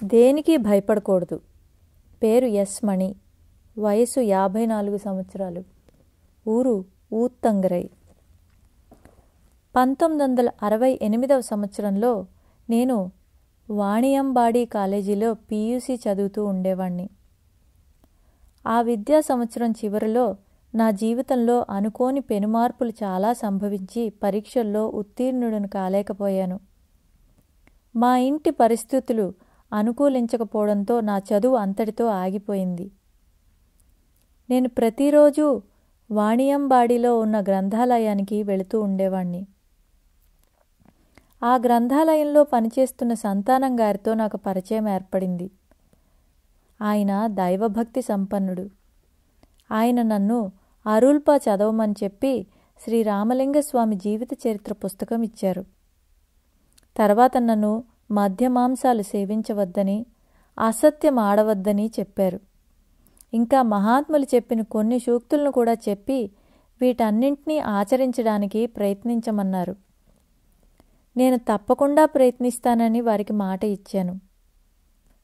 దేనికి భయపడకూడదు. పేరు ఎస్ మణి. వయసు 54 సంవత్సరాలు. ఊరు ఊత్తంగరై. 1968వ సంవత్సరంలో నేను వాణియంబాడి కాలేజీలో PUC చదువుతూ ఉండేవాణ్ణి. ఆ విద్యా సంవత్సరం చివరిలో నా జీవితంలో అనుకోని పెనుమార్పులు చాలా సంభవించి పరీక్షల్లో ఉత్తీర్ణుడిని కాలేకపోయాను. మా ఇంటి పరిస్థితులు అనుకూలించకపోవడంతో నా చదువు అంతటితో ఆగిపోయింది. నేను ప్రతిరోజు వాణియంబాడిలో ఉన్న గ్రంథాలయానికి వెళుతూ ఉండేవాణ్ణి. ఆ గ్రంథాలయంలో పనిచేస్తున్న సంతానం గారితో నాకు పరిచయం ఏర్పడింది. ఆయన దైవభక్తి సంపన్నుడు. ఆయన నన్ను అరుల్పా చదవమని చెప్పి శ్రీరామలింగస్వామి జీవిత చరిత్ర పుస్తకం ఇచ్చారు. తర్వాత నన్ను మద్యమాంసాలు సేవించవద్దని, అసత్యం ఆడవద్దని చెప్పారు. ఇంకా మహాత్ములు చెప్పిన కొన్ని సూక్తులను కూడా చెప్పి వీటన్నింటినీ ఆచరించడానికి ప్రయత్నించమన్నారు. నేను తప్పకుండా ప్రయత్నిస్తానని వారికి మాట ఇచ్చాను.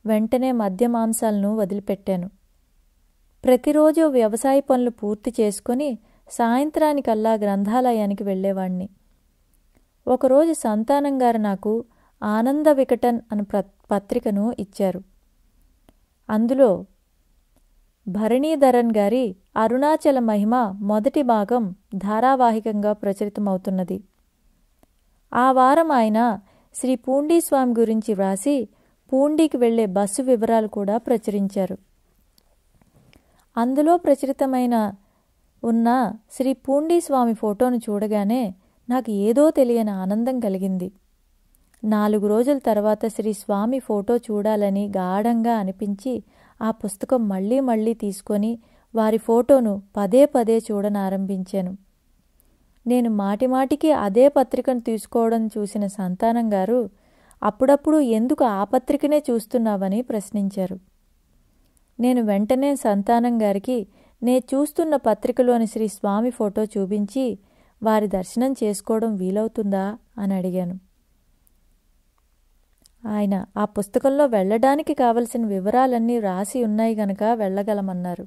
వెంటనే మద్యమాంసాలను వదిలిపెట్టాను. ప్రతిరోజు వ్యవసాయ పనులు పూర్తి చేసుకొని సాయంత్రానికల్లా గ్రంథాలయానికి వెళ్ళేవాణ్ణి. ఒకరోజు సంతానం గారు నాకు ఆనంద వికటన్ అనే పత్రికను ఇచ్చారు. అందులో భరణీధరన్ గారి అరుణాచల మహిమ మొదటి భాగం ధారావాహికంగా ప్రచురితమవుతున్నది. ఆ వారం ఆయన శ్రీ పూండీ స్వామి గురించి వ్రాసి పూండీకి వెళ్లే బస్సు వివరాలు కూడా ప్రచురించారు. అందులో ప్రచురితమైన ఉన్న శ్రీ పూండీ స్వామి ఫోటోను చూడగానే నాకు ఏదో తెలియని ఆనందం కలిగింది. 4 రోజుల తర్వాత శ్రీ స్వామి ఫోటో చూడాలని గాఢంగా అనిపించి ఆ పుస్తకం మళ్లీ మళ్లీ తీసుకొని వారి ఫోటోను పదే పదే చూడనారంభించాను. నేను మాటిమాటికి అదే పత్రికను తీసుకోవడం చూసిన సంతానం గారు అప్పుడప్పుడు ఎందుకు ఆ పత్రికనే చూస్తున్నావని ప్రశ్నించారు. నేను వెంటనే సంతానం గారికి నే చూస్తున్న పత్రికలోని శ్రీ స్వామి ఫోటో చూపించి వారి దర్శనం చేసుకోవడం వీలవుతుందా అని అడిగాను. ఆయన ఆ పుస్తకంలో వెళ్ళడానికి కావలసిన వివరాలన్నీ రాసి ఉన్నాయి గనక వెళ్ళగలమన్నారు.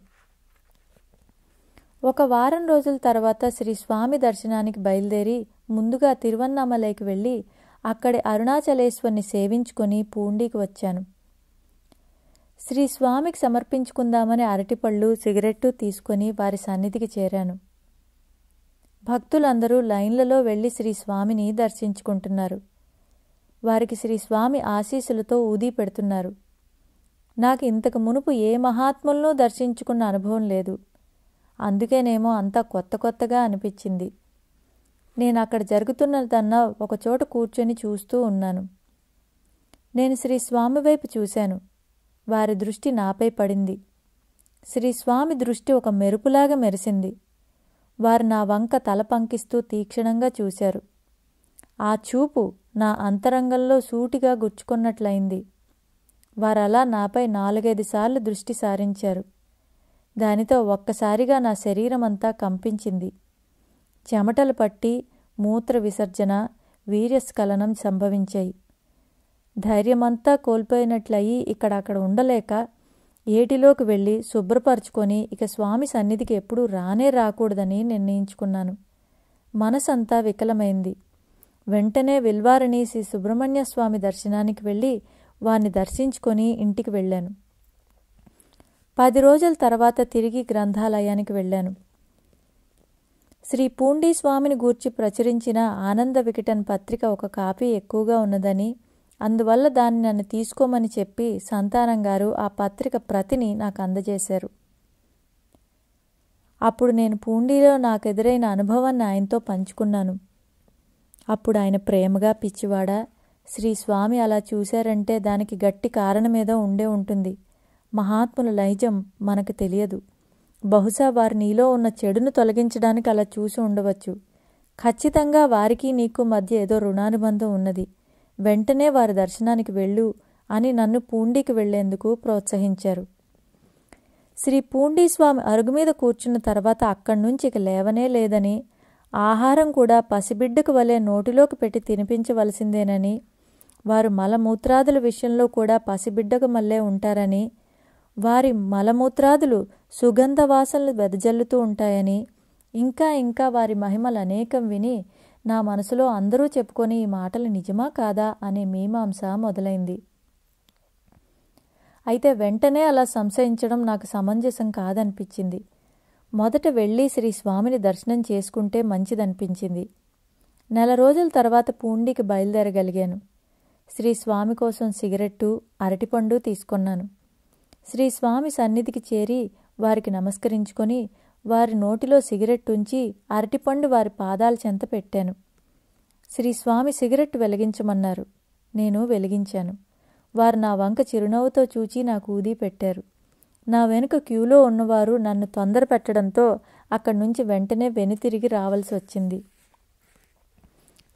ఒక వారం రోజుల తర్వాత శ్రీ స్వామి దర్శనానికి బయలుదేరి ముందుగా తిరువన్నామలైకి వెళ్ళి అక్కడి అరుణాచలేశ్వరిని సేవించుకొని పూండీకి వచ్చాను. శ్రీ స్వామికి సమర్పించుకుందామని అరటిపళ్ళు సిగరెట్టు తీసుకొని వారి సన్నిధికి చేరాను. భక్తులందరూ లైన్లలో వెళ్లి శ్రీ స్వామిని దర్శించుకుంటున్నారు. వారికి శ్రీ స్వామి ఆశీస్సులతో ఊదీ పెడుతున్నారు. నాకు ఇంతకు మునుపు ఏ మహాత్ములను దర్శించుకున్న అనుభవం లేదు. అందుకేనేమో అంతా కొత్త కొత్తగా అనిపించింది. నేను అక్కడ జరుగుతున్నదన్నా ఒకచోట కూర్చొని చూస్తూ ఉన్నాను. నేను శ్రీ స్వామి వైపు చూశాను. వారి దృష్టి నాపై పడింది. శ్రీ స్వామి దృష్టి ఒక మెరుపులాగా మెరిసింది. వారు నా వంక తల పంకిస్తూ తీక్షణంగా చూశారు. ఆ చూపు నా అంతరంగంలో సూటిగా గుచ్చుకున్నట్లయింది. వారలా నాపై 4-5 సార్లు దృష్టి సారించారు. దానితో ఒక్కసారిగా నా శరీరమంతా కంపించింది. చెమటలు పట్టి మూత్ర విసర్జన, వీర్యస్ఖలనం సంభవించాయి. ధైర్యమంతా కోల్పోయినట్లయి అక్కడ ఉండలేక ఏటిలోకి వెళ్ళి శుభ్రపరుచుకొని ఇక స్వామి సన్నిధికి ఎప్పుడూ రానే రాకూడదని నిర్ణయించుకున్నాను. మనసంతా వికలమైంది. వెంటనే విల్వారిణి శ్రీ సుబ్రహ్మణ్య స్వామి దర్శనానికి వెళ్ళి వారిని దర్శించుకొని ఇంటికి వెళ్ళాను. 10 రోజుల తర్వాత తిరిగి గ్రంథాలయానికి వెళ్ళాను. శ్రీ పూండీ స్వామిని గూర్చి ప్రచురించిన ఆనంద వికటన్ పత్రిక ఒక కాపీ ఎక్కువగా ఉన్నదని, అందువల్ల దాన్ని నన్ను తీసుకోమని చెప్పి సంతానం గారు ఆ పత్రిక ప్రతిని నాకు అందజేశారు. అప్పుడు నేను పూండీలో నాకెదురైన అనుభవాన్ని ఆయనతో పంచుకున్నాను. అప్పుడు ఆయన ప్రేమగా, పిచ్చివాడా, శ్రీ స్వామి అలా చూశారంటే దానికి గట్టి కారణమేదో ఉండే ఉంటుంది. మహాత్ముల నైజం మనకు తెలియదు. బహుశా వారు నీలో ఉన్న చెడును తొలగించడానికి అలా చూసి ఉండవచ్చు. ఖచ్చితంగా వారికి నీకు మధ్య ఏదో రుణానుబంధం ఉన్నది. వెంటనే వారి దర్శనానికి వెళ్ళు అని నన్ను పూండీకి వెళ్లేందుకు ప్రోత్సహించారు. శ్రీ పూండీ స్వామి అరుగు మీద కూర్చున్న తర్వాత అక్కడి నుంచి ఇక లేవనే లేదని, ఆహారం కూడా పసిబిడ్డకు వలె నోటిలోకి పెట్టి తినిపించవలసిందేనని, వారు మలమూత్రాదుల విషయంలో కూడా పసిబిడ్డకు మల్లే ఉంటారని, వారి మలమూత్రాదులు సుగంధ వాసనలు వెదజల్లుతూ ఉంటాయని, ఇంకా ఇంకా వారి మహిమలు అనేకం విని నా మనసులో అందరూ చెప్పుకొని ఈ మాటలు నిజమా కాదా అనే మీమాంస మొదలైంది. అయితే వెంటనే అలా సంశయించడం నాకు సమంజసం కాదనిపించింది. మొదట వెళ్ళి శ్రీ స్వామిని దర్శనం చేసుకుంటే మంచిదనిపించింది. నెల రోజుల తర్వాత పూండికి బయలుదేరగలిగాను. శ్రీ స్వామి కోసం సిగరెట్టు, అరటిపండు తీసుకొన్నాను. శ్రీ స్వామి సన్నిధికి చేరి వారికి నమస్కరించుకొని వారి నోటిలో సిగరెట్టు ఉంచి అరటిపండు వారి పాదాల చెంత పెట్టాను. శ్రీ స్వామి సిగరెట్టు వెలిగించమన్నారు. నేను వెలిగించాను. వారు నా వంక చిరునవ్వుతో చూచి నాకు ఊది పెట్టారు. నా వెనుక క్యూలో ఉన్నవారు నన్ను తొందర పెట్టడంతో అక్కడి నుంచి వెంటనే వెనుతిరిగి రావాల్సి వచ్చింది.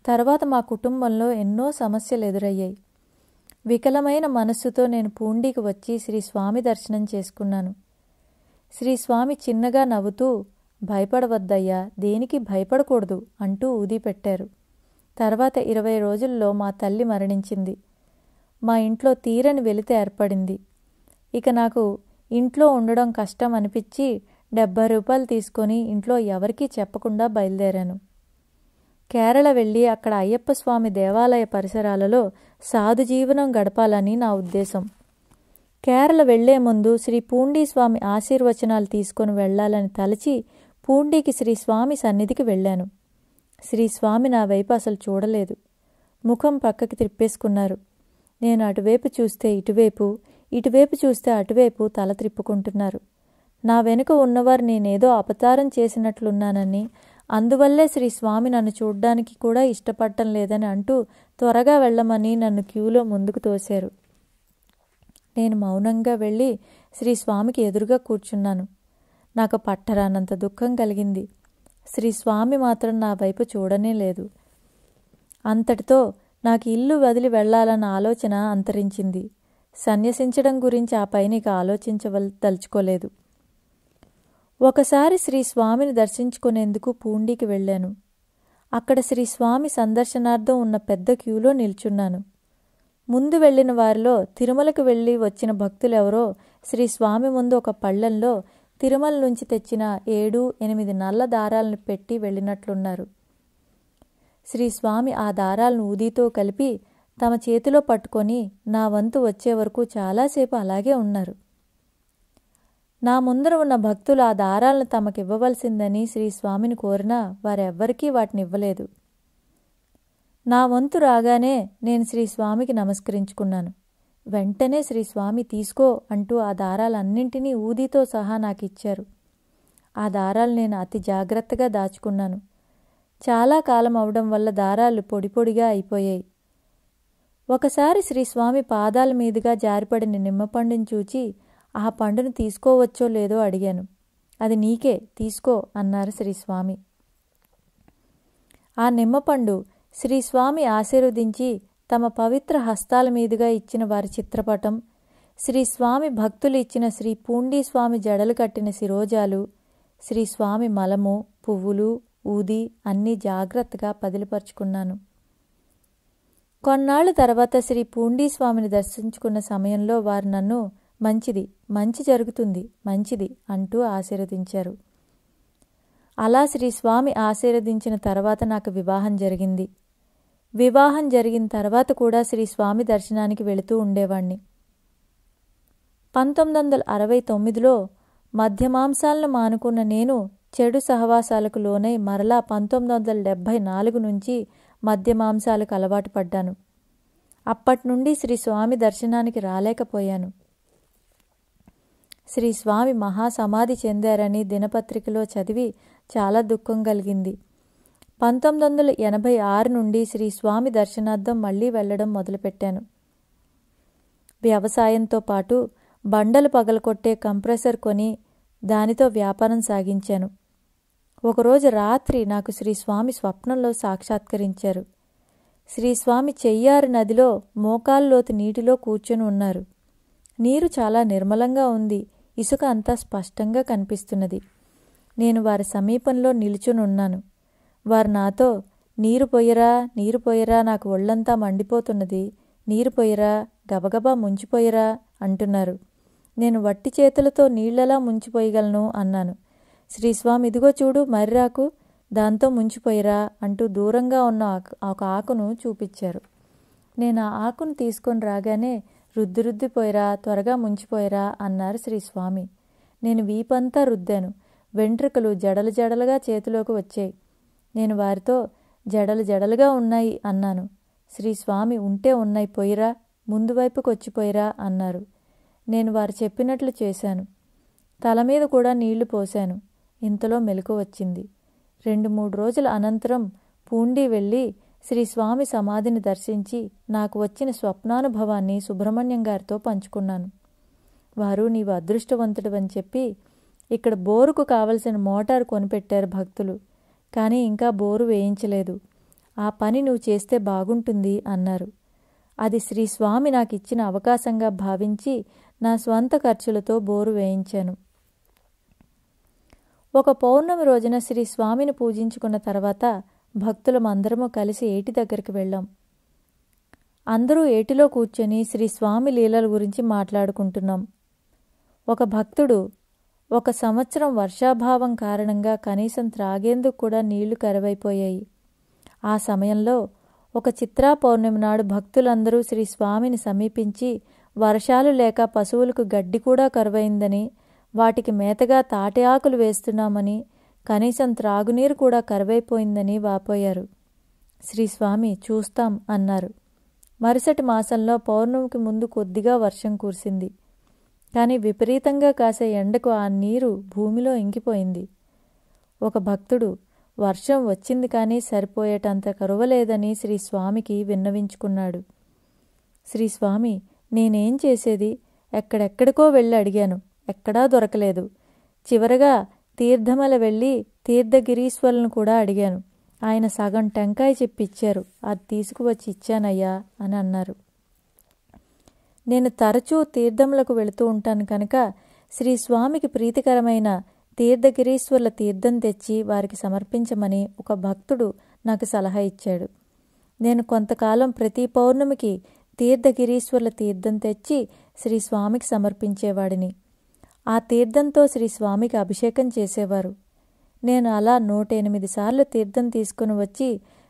తర్వాత మా కుటుంబంలో ఎన్నో సమస్యలు ఎదురయ్యాయి. వికలమైన మనస్సుతో నేను పూండికి వచ్చి శ్రీ స్వామి దర్శనం చేసుకున్నాను. శ్రీ స్వామి చిన్నగా నవ్వుతూ, భయపడవద్దయ్యా, దేనికి భయపడకూడదు అంటూ ఊది పెట్టారు. తర్వాత 20 రోజుల్లో మా తల్లి మరణించింది. మా ఇంట్లో తీరని వెలితి ఏర్పడింది. ఇక నాకు ఇంట్లో ఉండడం కష్టం అనిపించి 70 రూపాయలు తీసుకొని ఇంట్లో ఎవరికీ చెప్పకుండా బయలుదేరాను. కేరళ వెళ్ళి అక్కడ అయ్యప్ప స్వామి దేవాలయ పరిసరాలలో సాధు జీవనం గడపాలని నా ఉద్దేశం. కేరళ వెళ్లే ముందు శ్రీ పూండీ స్వామి ఆశీర్వచనాలు తీసుకొని వెళ్లాలని తలచి పూండీకి శ్రీ స్వామి సన్నిధికి వెళ్ళాను. శ్రీ స్వామి నా వైపు అసలు చూడలేదు. ముఖం పక్కకి తిప్పేసుకున్నారు. నేను అటువైపు చూస్తే ఇటువైపు, ఇటువైపు చూస్తే అటువైపు తల త్రిప్పుకుంటున్నారు. నా వెనుక ఉన్నవారు నేనేదో అపచారం చేసినట్లున్నానని, అందువల్లే శ్రీ స్వామి నన్ను చూడ్డానికి కూడా ఇష్టపడటం లేదని అంటూ త్వరగా వెళ్ళమని నన్ను క్యూలో ముందుకు తోశారు. నేను మౌనంగా వెళ్ళి శ్రీ స్వామికి ఎదురుగా కూర్చున్నాను. నాకు పట్టరానంత దుఃఖం కలిగింది. శ్రీ స్వామి మాత్రం నా వైపు చూడనే లేదు. అంతటితో నాకు ఇల్లు వదిలి వెళ్లాలన్న ఆలోచన అంతరించింది. సన్యసించడం గురించి ఆ పైన ఇక ఆలోచించదలుచుకోలేదు. ఒకసారి శ్రీ స్వామిని దర్శించుకునేందుకు పూండికి వెళ్ళాను. అక్కడ శ్రీ స్వామి సందర్శనార్థం ఉన్న పెద్ద క్యూలో నిల్చున్నాను. ముందు వెళ్లిన వారిలో తిరుమలకు వెళ్ళి వచ్చిన భక్తులెవరో శ్రీ స్వామి ముందు ఒక పళ్ళెంలో తిరుమల నుంచి తెచ్చిన 7-8 నల్ల దారాలను పెట్టి వెళ్ళినట్లున్నారు. శ్రీ స్వామి ఆ దారాలను ఊదితో కలిపి తమ చేతిలో పట్టుకొని నా వంతు వచ్చే వరకు చాలాసేపు అలాగే ఉన్నారు. నా ముందర ఉన్న భక్తులు ఆ దారాలను తమకివ్వవలసిందని శ్రీ స్వామిని కోరినా వారెవ్వరికీ వాటిని ఇవ్వలేదు. నా వంతు రాగానే నేను శ్రీ స్వామికి నమస్కరించుకున్నాను. వెంటనే శ్రీ స్వామి తీసుకో అంటూ ఆ దారాలన్నింటినీ ఊదితో సహా నాకు ఇచ్చారు. ఆ దారాలు నేను అతి జాగ్రత్తగా దాచుకున్నాను. చాలా కాలం అవడం వల్ల దారాలు పొడి పొడిగా అయిపోయాయి. ఒకసారి శ్రీ స్వామి పాదాల మీదుగా జారిపడిన నిమ్మపండుని చూచి ఆ పండును తీసుకోవచ్చో లేదో అడిగాను. అది నీకే, తీసుకో అన్నారు శ్రీ స్వామి. ఆ నిమ్మపండు శ్రీ స్వామి ఆశీర్వదించి తమ పవిత్ర హస్తాల మీదుగా ఇచ్చిన వారి చిత్రపటం, శ్రీ స్వామి భక్తులు ఇచ్చిన శ్రీ పూండీ స్వామి జడలు కట్టిన శిరోజాలు, శ్రీ స్వామి మలము, పువ్వులు, ఊది అన్నీ జాగ్రత్తగా పదిలిపరుచుకున్నాను. కొన్నాళ్ల తర్వాత శ్రీ పూండీ స్వామిని దర్శించుకున్న సమయంలో వారు నన్ను మంచిది, మంచి జరుగుతుంది, మంచిది అంటూ ఆశీర్వదించారు. అలా శ్రీ స్వామి ఆశీర్వదించిన తర్వాత నాకు వివాహం జరిగింది. వివాహం జరిగిన తర్వాత కూడా శ్రీ స్వామి దర్శనానికి వెళుతూ ఉండేవాణ్ణి. 1969లో మద్యమాంసాలను మానుకున్న నేను చెడు సహవాసాలకు లోనై మరలా 1974 నుంచి మద్యమాంసాలకు అలవాటు పడ్డాను. అప్పటి నుండి శ్రీ స్వామి దర్శనానికి రాలేకపోయాను. శ్రీ స్వామి మహాసమాధి చెందారని దినపత్రికలో చదివి చాలా దుఃఖం కలిగింది. 1986 నుండి శ్రీ స్వామి దర్శనార్థం మళ్లీ వెళ్లడం మొదలుపెట్టాను. వ్యవసాయంతో పాటు బండలు పగలకొట్టే కంప్రెసర్ కొని దానితో వ్యాపారం సాగించాను. ఒకరోజు రాత్రి నాకు శ్రీ స్వామి స్వప్నంలో సాక్షాత్కరించారు. శ్రీ స్వామి చెయ్యారు నదిలో మోకాల్లోతు నీటిలో కూర్చొని ఉన్నారు. నీరు చాలా నిర్మలంగా ఉంది. ఇసుక అంతా స్పష్టంగా కనిపిస్తున్నది. నేను వారి సమీపంలో నిలుచుని ఉన్నాను. వారు నాతో, నీరు పొయ్యరా, నీరు పొయ్యరా, నాకు ఒళ్ళంతా మండిపోతున్నది, నీరు పొయ్యిరా, గబగబా ముంచిపోయిరా అంటున్నారు. నేను వట్టి చేతులతో నీళ్లలా ముంచిపోయగలను అన్నాను. శ్రీస్వామి ఇదిగో చూడు మర్రాకు, దాంతో ముంచిపోయిరా అంటూ దూరంగా ఉన్న ఒక ఆకును చూపించారు. నేను ఆ ఆకును తీసుకొని రాగానే రుద్దిపోయిరా, త్వరగా ముంచిపోయిరా అన్నారు శ్రీస్వామి. నేను వీపంతా రుద్దాను. వెంట్రుకలు జడలు జడలుగా చేతిలోకి వచ్చాయి. నేను వారితో జడలుగా ఉన్నాయి అన్నాను. శ్రీస్వామి ఉంటే ఉన్నాయి, పోయిరా, ముందు వైపుకు వచ్చిపోయిరా అన్నారు. నేను వారు చెప్పినట్లు చేశాను. తల మీద కూడా నీళ్లు పోశాను. ఇంతలో మెలకు వచ్చింది. 2-3 రోజుల అనంతరం పూండి వెళ్ళి శ్రీస్వామి సమాధిని దర్శించి నాకు వచ్చిన స్వప్నానుభవాన్ని సుబ్రహ్మణ్యం గారితో పంచుకున్నాను. వారు నీవు అదృష్టవంతుడివని చెప్పి ఇక్కడ బోరుకు కావలసిన మోటారు కొనిపెట్టారు భక్తులు. కానీ ఇంకా బోరు వేయించలేదు. ఆ పని నువ్వు చేస్తే బాగుంటుంది అన్నారు. అది శ్రీస్వామి నాకు ఇచ్చిన అవకాశంగా భావించి నా స్వంత ఖర్చులతో బోరు వేయించాను. ఒక పౌర్ణమి రోజున శ్రీస్వామిని పూజించుకున్న తర్వాత భక్తులమందరము కలిసి ఏటి దగ్గరికి వెళ్ళాం. అందరూ ఏటిలో కూర్చొని శ్రీస్వామి లీలల గురించి మాట్లాడుకుంటున్నాం. ఒక భక్తుడు, 1 సంవత్సరం వర్షాభావం కారణంగా కనీసం త్రాగేందుకు కూడా నీళ్లు కరువైపోయాయి. ఆ సమయంలో ఒక చిత్రా పౌర్ణమి నాడు భక్తులందరూ శ్రీస్వామిని సమీపించి వర్షాలు లేక పశువులకు గడ్డి కూడా కరువైందని, వాటికి మేతగా తాటి ఆకులు వేస్తున్నామని, కనీసం త్రాగునీరు కూడా కరువైపోయిందని వాపోయారు. శ్రీస్వామి చూస్తాం అన్నారు. మరుసటి మాసంలో పౌర్ణమికి ముందు కొద్దిగా వర్షం కురిసింది. కానీ విపరీతంగా కాసే ఎండకు ఆ నీరు భూమిలో ఇంకిపోయింది. ఒక భక్తుడు వర్షం వచ్చింది కానీ సరిపోయేటంత కరువలేదని శ్రీస్వామికి విన్నవించుకున్నాడు. శ్రీస్వామి, నేనేం చేసేది? ఎక్కడెక్కడికో వెళ్ళి అడిగాను, ఎక్కడా దొరకలేదు. చివరగా తీర్థమల వెళ్ళి తీర్థగిరీశ్వరులను కూడా అడిగాను. ఆయన సగం టెంకాయ చెప్పిచ్చారు. అది తీసుకువచ్చి ఇచ్చానయ్యా అని అన్నారు. నేను తరచూ తీర్థములకు వెళుతూ ఉంటాను కనుక శ్రీస్వామికి ప్రీతికరమైన తీర్థగిరీశ్వరుల తీర్థం తెచ్చి వారికి సమర్పించమని ఒక భక్తుడు నాకు సలహా ఇచ్చాడు. నేను కొంతకాలం ప్రతి పౌర్ణమికి తీర్థగిరీశ్వరుల తీర్థం తెచ్చి శ్రీస్వామికి సమర్పించేవాడిని. ఆ తీర్థంతో శ్రీస్వామికి అభిషేకం చేసేవారు. నేను అలా 108 సార్లు తీర్థం తీసుకుని వచ్చి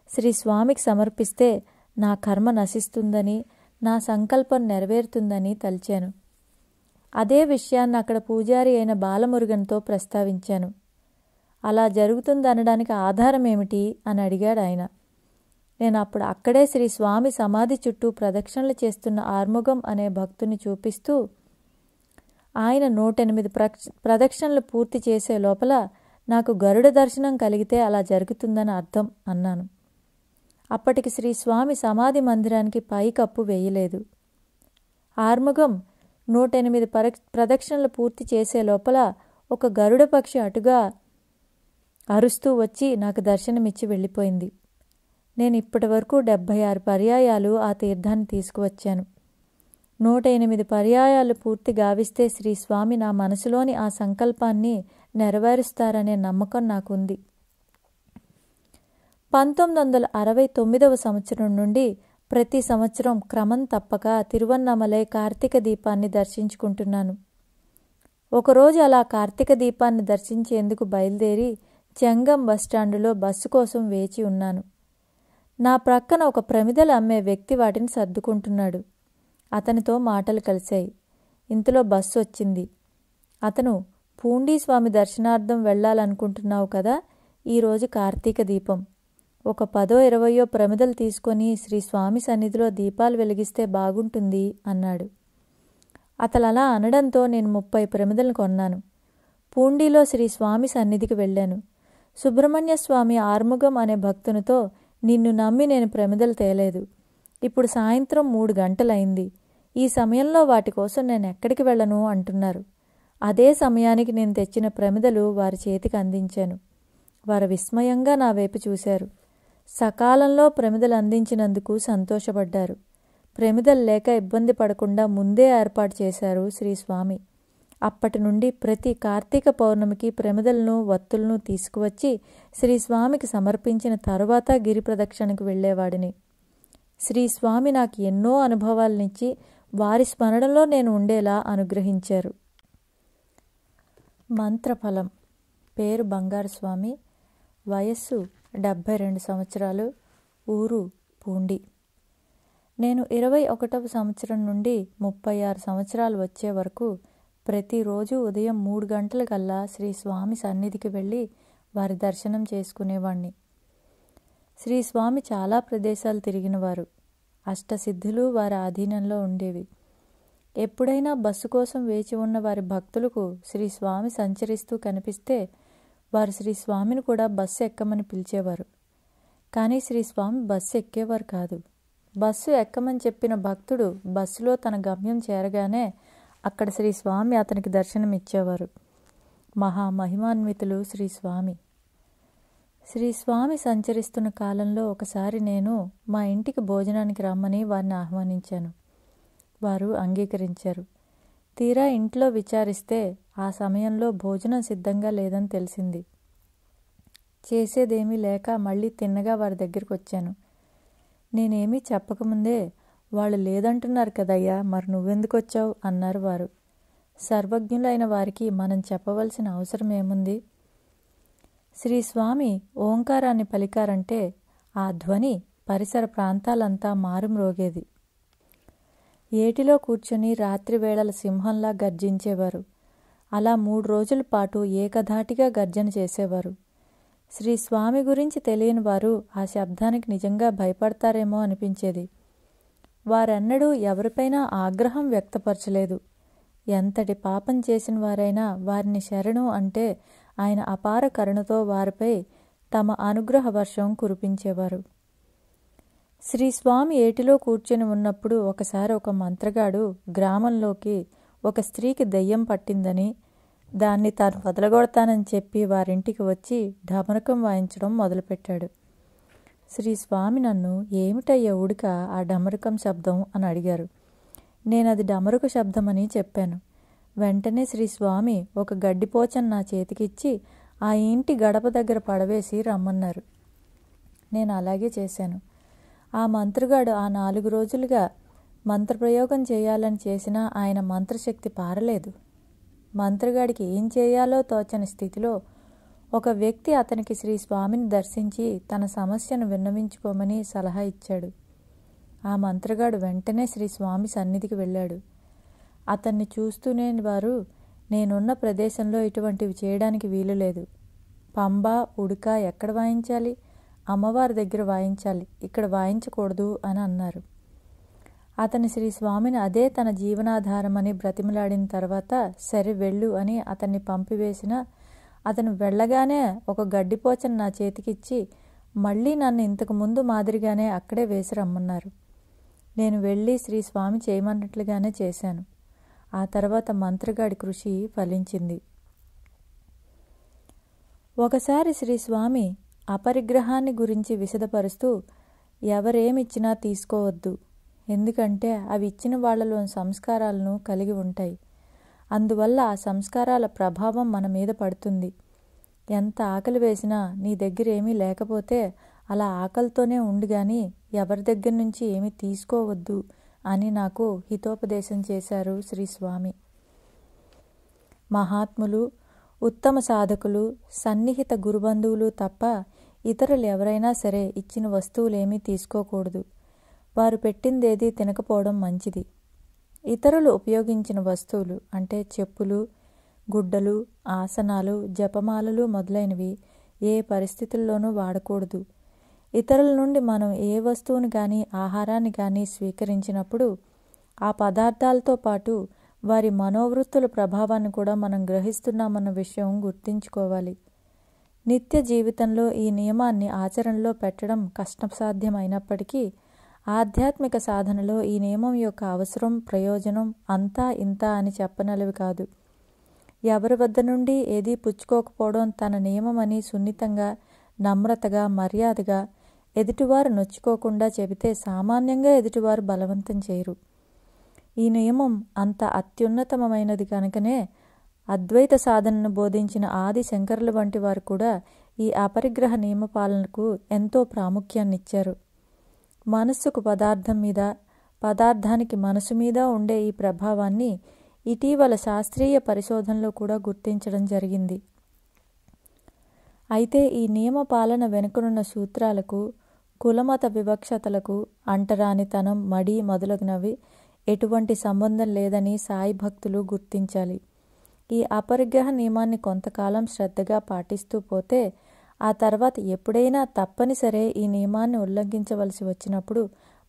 శ్రీస్వామికి సమర్పిస్తే నా కర్మ నశిస్తుందని, నా సంకల్పం నెరవేరుతుందని తలిచాను. అదే విషయాన్ని అక్కడ పూజారి అయిన బాలమురుగన్తో ప్రస్తావించాను. అలా జరుగుతుందనడానికి ఆధారం ఏమిటి అని అడిగాడు ఆయన. నేను అప్పుడు అక్కడే శ్రీస్వామి సమాధి చుట్టూ ప్రదక్షిణలు చేస్తున్న ఆర్ముగం అనే భక్తుని చూపిస్తూ, ఆయన 108 ప్రదక్షిణలు పూర్తి చేసే లోపల నాకు గరుడ దర్శనం కలిగితే అలా జరుగుతుందని అర్థం అన్నాను. అప్పటికి శ్రీస్వామి సమాధి మందిరానికి పైకప్పు వేయలేదు. ఆర్ముగం 108 ప్రదక్షిణలు పూర్తి చేసే లోపల ఒక గరుడ పక్షి అటుగా అరుస్తూ వచ్చి నాకు దర్శనమిచ్చి వెళ్ళిపోయింది. నేను ఇప్పటి వరకు 76 పర్యాయాలు ఆ తీర్థాన్ని తీసుకువచ్చాను. 108 పర్యాయాలు పూర్తి గావిస్తే శ్రీస్వామి నా మనసులోని ఆ సంకల్పాన్ని నెరవేరుస్తారనే నమ్మకం నాకుంది. 1969వ సంవత్సరం నుండి ప్రతి సంవత్సరం క్రమం తప్పక తిరువన్నామలై కార్తీక దీపాన్ని దర్శించుకుంటున్నాను. ఒకరోజు అలా కార్తీక దీపాన్ని దర్శించేందుకు బయలుదేరి చెంగం బస్టాండులో బస్సు కోసం వేచి ఉన్నాను. నా ప్రక్కన ఒక ప్రమిదలు అమ్మే వ్యక్తి వాటిని సర్దుకుంటున్నాడు. అతనితో మాటలు కలిశాయి. ఇంతలో బస్సు వచ్చింది. అతను, పూండీస్వామి దర్శనార్థం వెళ్ళాలనుకుంటున్నావు కదా, ఈరోజు కార్తీక దీపం. ఒక 10-20 ప్రమిదలు తీసుకొని శ్రీస్వామి సన్నిధిలో దీపాలు వెలిగిస్తే బాగుంటుంది అన్నాడు. అతను అలా అనడంతో నేను 30 ప్రమిదలను కొన్నాను. పూండీలో శ్రీస్వామి సన్నిధికి వెళ్ళాను. సుబ్రహ్మణ్యస్వామి ఆర్ముగం అనే భక్తునితో, నిన్ను నమ్మి నేను ప్రమిదలు తేలేదు. ఇప్పుడు సాయంత్రం 3 గంటలైంది. ఈ సమయంలో వాటి కోసం నేను ఎక్కడికి వెళ్ళను అంటున్నారు. అదే సమయానికి నేను తెచ్చిన ప్రమిదలు వారి చేతికి అందించాను. వారు విస్మయంగా నా వైపు చూశారు. సకాలంలో ప్రమిదలు అందించినందుకు సంతోషపడ్డారు. ప్రమిదలు లేక ఇబ్బంది పడకుండా ముందే ఏర్పాటు చేశారు శ్రీస్వామి. అప్పటి నుండి ప్రతి కార్తీక పౌర్ణమికి ప్రమిదలను, వత్తులను తీసుకువచ్చి శ్రీస్వామికి సమర్పించిన తరువాత గిరి ప్రదక్షిణకు వెళ్ళేవాడిని. శ్రీ స్వామి నాకు ఎన్నో అనుభవాలనిచ్చి వారి స్మరణలో నేను ఉండేలా అనుగ్రహించారు. మంత్రఫలం. పేరు బంగారు స్వామి. వయస్సు 72 సంవత్సరాలు. ఊరు పూండి. నేను 21వ సంవత్సరం నుండి 36 సంవత్సరాలు వచ్చే వరకు ప్రతిరోజు ఉదయం 3 గంటలకల్లా శ్రీ స్వామి సన్నిధికి వెళ్ళి వారి దర్శనం చేసుకునేవాణ్ణి. శ్రీ స్వామి చాలా ప్రదేశాలు తిరిగినవారు. అష్టసిద్ధులు వారి ఆధీనంలో ఉండేవి. ఎప్పుడైనా బస్సు కోసం వేచి ఉన్న వారి భక్తులకు శ్రీ స్వామి సంచరిస్తూ కనిపిస్తే వారు శ్రీ స్వామిని కూడా బస్సు ఎక్కమని పిలిచేవారు. కానీ శ్రీ స్వామి బస్సు ఎక్కేవారు కాదు. బస్సు ఎక్కమని చెప్పిన భక్తుడు బస్సులో తన గమ్యం చేరగానే అక్కడ శ్రీ స్వామి అతనికి దర్శనమిచ్చేవారు. మహామహిమాన్వితులు శ్రీ స్వామి. శ్రీ స్వామి సంచరిస్తున్న కాలంలో ఒకసారి నేను మా ఇంటికి భోజనానికి రమ్మని వారిని ఆహ్వానించాను. వారు అంగీకరించారు. తీరా ఇంట్లో విచారిస్తే ఆ సమయంలో భోజనం సిద్ధంగా లేదని తెలిసింది. చేసేదేమీ లేక మళ్ళీ తిన్నగా వారి దగ్గరికి వచ్చాను. నేనేమీ చెప్పకముందే వాళ్ళు లేదంటున్నారు కదయ్యా, మరి నువ్వెందుకు వచ్చావు అన్నారు వారు. సర్వజ్ఞులైన వారికి మనం చెప్పవలసిన అవసరం ఏముంది? శ్రీ స్వామి ఓంకారాన్ని పలికారంటే ఆ ధ్వని పరిసర ప్రాంతాలంతా మారుమ్రోగేది. ఏటిలో కూర్చుని రాత్రివేళల సింహంలా గర్జించేవారు. అలా 3 రోజుల పాటు ఏకధాటిగా గర్జన చేసేవారు. శ్రీ స్వామి గురించి తెలియని వారు ఆ శబ్దానికి నిజంగా భయపడతారేమో అనిపించేది. వారెన్నడూ ఎవరిపైనా ఆగ్రహం వ్యక్తపరచలేదు. ఎంతటి పాపం చేసిన వారైనా వారిని శరణు అంటే ఆయన అపార కరుణతో వారిపై తమ అనుగ్రహ వర్షం కురిపించేవారు. శ్రీ స్వామి ఏటిలో కూర్చొని ఉన్నప్పుడు ఒకసారి ఒక మంత్రగాడు గ్రామంలోకి ఒక స్త్రీకి దెయ్యం పట్టిందని, దాన్ని తాను వదలగొడతానని చెప్పి వారింటికి వచ్చి ఢమరకం వాయించడం మొదలుపెట్టాడు. శ్రీ స్వామి నన్ను ఏమిటయ్యా ఉడక ఆ డమరుకం శబ్దం అని అడిగారు. నేనది డమరుక శబ్దమని చెప్పాను. వెంటనే శ్రీ స్వామి ఒక గడ్డిపోచను నా చేతికిచ్చి ఆ ఇంటి గడప దగ్గర పడవేసి రమ్మన్నారు. నేను అలాగే చేశాను. ఆ మంత్రగాడు ఆ 4 రోజులుగా మంత్రప్రయోగం చేయాలని చేసినా ఆయన మంత్రశక్తి పారలేదు. మంత్రగాడికి ఏం చేయాలో తోచని స్థితిలో ఒక వ్యక్తి అతనికి శ్రీ స్వామిని దర్శించి తన సమస్యను విన్నవించుకోమని సలహా ఇచ్చాడు. ఆ మంత్రగాడు వెంటనే శ్రీ స్వామి సన్నిధికి వెళ్ళాడు. అతన్ని చూస్తూనే వారు, నేనున్న ప్రదేశంలో ఇటువంటివి చేయడానికి వీలు లేదు. పంబ ఉడక ఎక్కడ వాయించాలి? అమ్మవారి దగ్గర వాయించాలి, ఇక్కడ వాయించకూడదు అని అన్నారు. అతని శ్రీ స్వామిని అదే తన జీవనాధారమని బ్రతిమలాడిన తర్వాత సరే వెళ్ళు అని అతన్ని పంపివేసిన అతను వెళ్ళగానే ఒక గడ్డిపోచను నా చేతికిచ్చి మళ్ళీ నన్ను ఇంతకు ముందు మాదిరిగానే అక్కడే వేసి రమ్మన్నారు. నేను వెళ్ళి శ్రీ స్వామి చేయమన్నట్లుగానే చేశాను. ఆ తర్వాత మంత్రగాడి కృషి ఫలించింది. ఒకసారి శ్రీ స్వామి అపరిగ్రహాన్ని గురించి విశదపరుస్తూ, ఎవరేమిచ్చినా తీసుకోవద్దు, ఎందుకంటే అవి ఇచ్చిన వాళ్లలోని సంస్కారాలను కలిగి ఉంటాయి. అందువల్ల ఆ సంస్కారాల ప్రభావం మన మీద పడుతుంది. ఎంత ఆకలి వేసినా నీ దగ్గర ఏమీ లేకపోతే అలా ఆకలితోనే ఉండు గాని ఎవరి దగ్గర నుంచి ఏమీ తీసుకోవద్దు అని నాకు హితోపదేశం చేశారు శ్రీ స్వామి. మహాత్ములు, ఉత్తమ సాధకులు, సన్నిహిత గురుబంధువులు తప్ప ఇతరులు ఎవరైనా సరే ఇచ్చిన వస్తువులేమీ తీసుకోకూడదు. వారు పెట్టిందేది తినకపోవడం మంచిది. ఇతరులు ఉపయోగించిన వస్తువులు అంటే చెప్పులు, గుడ్డలు, ఆసనాలు, జపమాలలు మొదలైనవి ఏ పరిస్థితుల్లోనూ వాడకూడదు. ఇతరుల నుండి మనం ఏ వస్తువుని కానీ ఆహారాన్ని కానీ స్వీకరించినప్పుడు ఆ పదార్థాలతో పాటు వారి మనోవృత్తుల ప్రభావాన్ని కూడా మనం గ్రహిస్తున్నామన్న విషయం గుర్తుంచుకోవాలి. నిత్య జీవితంలో ఈ నియమాన్ని ఆచరణలో పెట్టడం కష్టసాధ్యమైనప్పటికీ ఆధ్యాత్మిక సాధనలో ఈ నియమం యొక్క అవసరం, ప్రయోజనం అంతా ఇంత అని చెప్పనలవి కాదు. ఎవరి వద్ద నుండి ఏదీ పుచ్చుకోకపోవడం తన నియమమని సున్నితంగా, నమ్రతగా, మర్యాదగా ఎదుటివారు నొచ్చుకోకుండా చెబితే సామాన్యంగా ఎదుటివారు బలవంతం చేయరు. ఈ నియమం అంత అత్యున్నతమైనది కనుకనే అద్వైత సాధనను బోధించిన ఆది శంకరుల వంటి వారు కూడా ఈ అపరిగ్రహ నియమపాలనకు ఎంతో ప్రాముఖ్యాన్నిచ్చారు. మనస్సుకు పదార్థం మీద, పదార్థానికి మనసు మీద ఉండే ఈ ప్రభావాన్ని ఇటీవల శాస్త్రీయ పరిశోధనలో కూడా గుర్తించడం జరిగింది. అయితే ఈ నియమ పాలన వెనుకనున్న సూత్రాలకు, కులమత వివక్షతలకు, అంటరానితనం, మడి మొదలగునవి ఎటువంటి సంబంధం లేదని సాయి భక్తులు గుర్తించాలి. ఈ అపరిగ్రహ నియమాన్ని కొంతకాలం శ్రద్ధగా పాటిస్తూ పోతే ఆ తర్వాత ఎప్పుడైనా తప్పనిసరే ఈ నియమాన్ని ఉల్లంఘించవలసి వచ్చినప్పుడు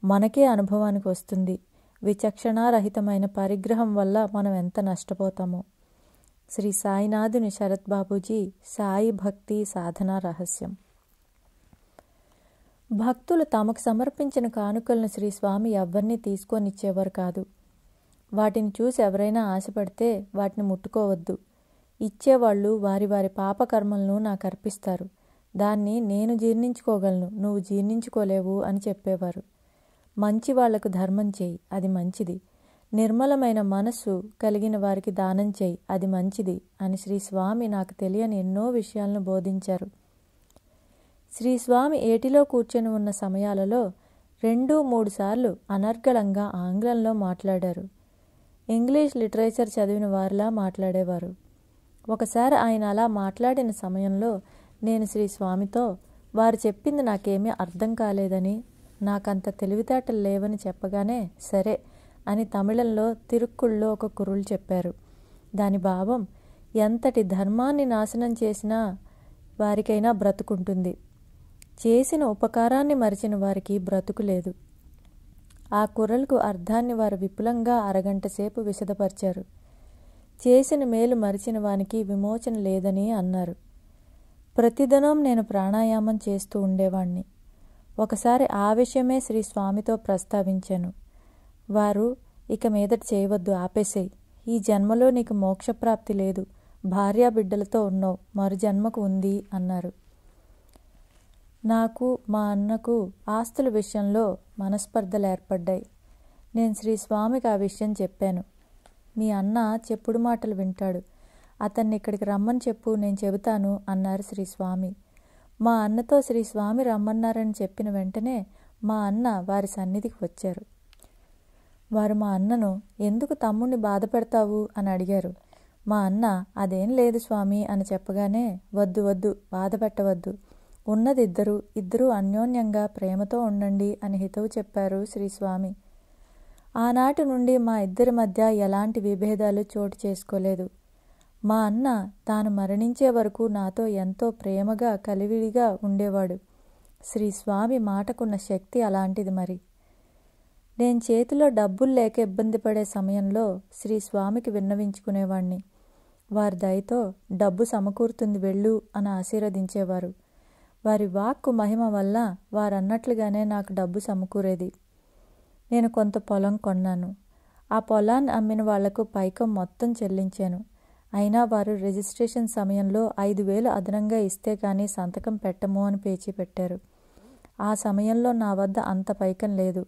మనకే అనుభవానికి వస్తుంది విచక్షణారహితమైన పరిగ్రహం వల్ల మనం ఎంత నష్టపోతామో. శ్రీ సాయినాథుని శరత్ బాబూజీ సాయి భక్తి సాధనా రహస్యం. భక్తులు తమకు సమర్పించిన కానుకలను శ్రీ స్వామి ఎవరిని తీసుకొనిచ్చేవారు కాదు. వాటిని చూసి ఎవరైనా ఆశపడితే వాటిని ముట్టుకోవద్దు. ఇచ్చేవాళ్ళు వారి వారి పాపకర్మలను నాకు అర్పిస్తారు. దాన్ని నేను జీర్ణించుకోగలను, నువ్వు జీర్ణించుకోలేవు అని చెప్పేవారు. మంచి వాళ్లకు ధర్మం చేయి, అది మంచిది. నిర్మలమైన మనస్సు కలిగిన వారికి దానం చేయి, అది మంచిది అని శ్రీ స్వామి నాకు తెలియని ఎన్నో విషయాలను బోధించారు. శ్రీ స్వామి ఏటిలో కూర్చొని ఉన్న సమయాలలో 2-3 సార్లు అనర్గళంగా ఆంగ్లంలో మాట్లాడారు. ఇంగ్లీష్ లిటరేచర్ చదివిన వారిలా మాట్లాడేవారు. ఒకసారి ఆయన అలా మాట్లాడిన సమయంలో నేను శ్రీ స్వామితో వారు చెప్పింది నాకేమీ అర్థం కాలేదని, నాకంత తెలివితేటలు లేవని చెప్పగానే సరే అని తమిళంలో తిరుక్కుళ్ళో ఒక కురులు చెప్పారు. దాని భావం, ఎంతటి ధర్మాన్ని నాశనం చేసినా వారికైనా బ్రతుకుంటుంది, చేసిన ఉపకారాన్ని మరిచిన వారికి బ్రతుకు లేదు. ఆ కుర్రలకు అర్థాన్ని వారు విపులంగా అరగంట సేపు విశదపరిచారు. చేసిన మేలు మరిచిన వానికి విమోచన లేదని అన్నారు. ప్రతిదినం నేను ప్రాణాయామం చేస్తూ ఉండేవాణ్ణి. ఒకసారి ఆ విషయమే శ్రీ స్వామితో ప్రస్తావించాను. వారు, ఇక మీదట చేయవద్దు, ఆపేసేయి. ఈ జన్మలో నీకు మోక్షప్రాప్తి లేదు, భార్యాబిడ్డలతో ఉన్నావు, మరు జన్మకు ఉంది అన్నారు. నాకు మా అన్నకు ఆస్తుల విషయంలో మనస్పర్ధలు ఏర్పడ్డాయి. నేను శ్రీ స్వామికి ఆ విషయం చెప్పాను. మీ అన్న చెప్పుడు మాటలు వింటాడు, అతన్ని ఇక్కడికి రమ్మని చెప్పు, నేను చెబుతాను అన్నారు శ్రీ స్వామి. మా అన్నతో శ్రీ స్వామి రమ్మన్నారని చెప్పిన వెంటనే మా అన్న వారి సన్నిధికి వచ్చారు. వారు మా అన్నను, ఎందుకు తమ్ముణ్ణి బాధ పెడతావు అని అడిగారు. మా అన్న, అదేం లేదు స్వామి అని చెప్పగానే, వద్దు వద్దు, బాధ పెట్టవద్దు, ఉన్నది ఇద్దరూ అన్యోన్యంగా ప్రేమతో ఉండండి అని హితవు చెప్పారు శ్రీ స్వామి. ఆనాటి నుండి మా ఇద్దరి మధ్య ఎలాంటి విభేదాలు చోటు చేసుకోలేదు. మా అన్న తాను మరణించే వరకు నాతో ఎంతో ప్రేమగా కలివిడిగా ఉండేవాడు. శ్రీ స్వామి మాటకున్న శక్తి అలాంటిది. మరి నేను చేతిలో డబ్బులు లేక ఇబ్బంది పడే సమయంలో శ్రీ స్వామికి విన్నవించుకునేవాణ్ణి. వారి దయతో డబ్బు సమకూరుతుంది, వెళ్ళు అని ఆశీర్వదించేవారు. వారి వాక్కు మహిమ వల్ల వారన్నట్లుగానే నాకు డబ్బు సమకూరేది. నేను కొంత పొలం కొన్నాను. ఆ పొలాన్ని అమ్మిన వాళ్లకు పైకం మొత్తం చెల్లించాను. అయినా వారు రిజిస్ట్రేషన్ సమయంలో 5,000 అదనంగా ఇస్తే కానీ సంతకం పెట్టము అని పేచీ పెట్టారు. ఆ సమయంలో నా వద్ద అంత పైకం లేదు.